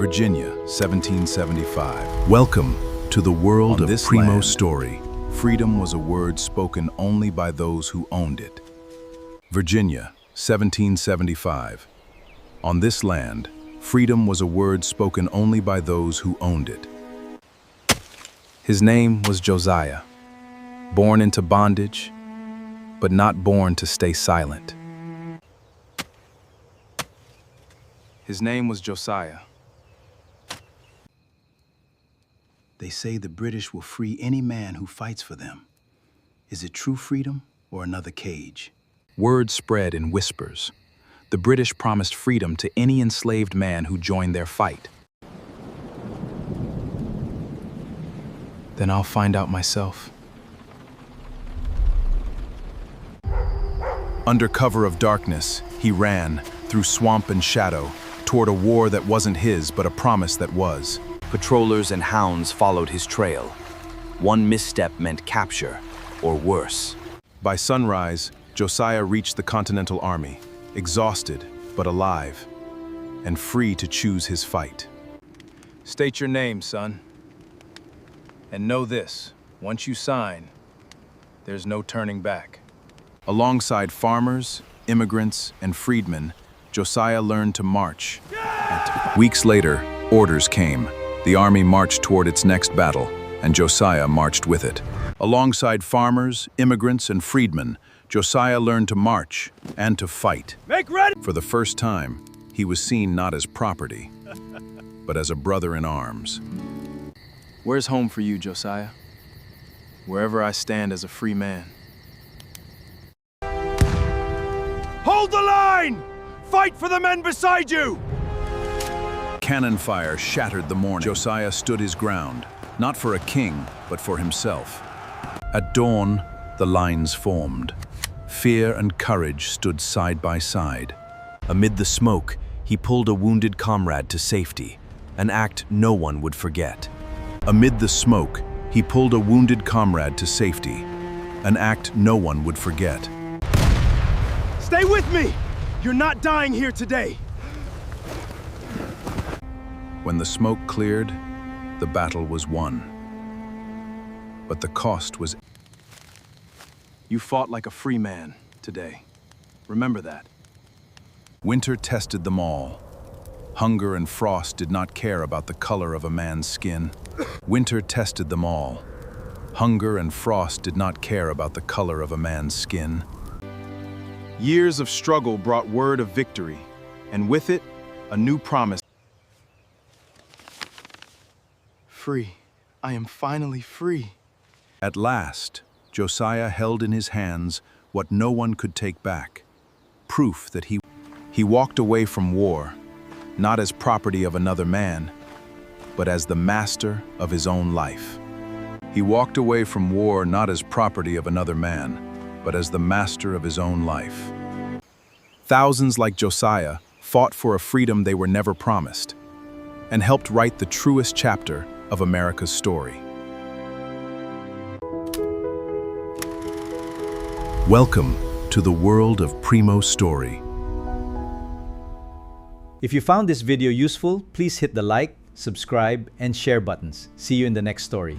Virginia, 1775. Welcome to the world of Primo story. Freedom was a word spoken only by those who owned it. Virginia, 1775. On this land, freedom was a word spoken only by those who owned it. His name was Josiah, born into bondage, but not born to stay silent. His name was Josiah. They say the British will free any man who fights for them. Is it true freedom or another cage? Word spread in whispers. The British promised freedom to any enslaved man who joined their fight. Then I'll find out myself. Under cover of darkness, he ran, through swamp and shadow, toward a war that wasn't his, but a promise that was. Patrollers and hounds followed his trail. One misstep meant capture, or worse. By sunrise, Josiah reached the Continental Army, exhausted but alive, and free to choose his fight. State your name, son. And know this, once you sign, there's no turning back. Alongside farmers, immigrants, and freedmen, Josiah learned to march. Weeks later, orders came. The army marched toward its next battle, and Josiah marched with it. Alongside farmers, immigrants, and freedmen, Josiah learned to march and to fight. Make ready! For the first time, he was seen not as property, but as a brother in arms. Where's home for you, Josiah? Wherever I stand as a free man. Hold the line! Fight for the men beside you! Cannon fire shattered the morning. Josiah stood his ground, not for a king, but for himself. At dawn, the lines formed. Fear and courage stood side by side. Amid the smoke, he pulled a wounded comrade to safety, an act no one would forget. Amid the smoke, he pulled a wounded comrade to safety, an act no one would forget. Stay with me! You're not dying here today! When the smoke cleared, the battle was won. But the cost was... You fought like a free man today. Remember that. Winter tested them all. Hunger and frost did not care about the color of a man's skin. Winter tested them all. Hunger and frost did not care about the color of a man's skin. Years of struggle brought word of victory, and with it, a new promise. Free. I am finally free. At last, Josiah held in his hands what no one could take back. Proof that he walked away from war, not as property of another man, but as the master of his own life. He walked away from war not as property of another man, but as the master of his own life. Thousands like Josiah fought for a freedom they were never promised, and helped write the truest chapter of America's story. Welcome to the world of Primo story. If you found this video useful, please hit the like, subscribe, and share buttons. See you in the next story.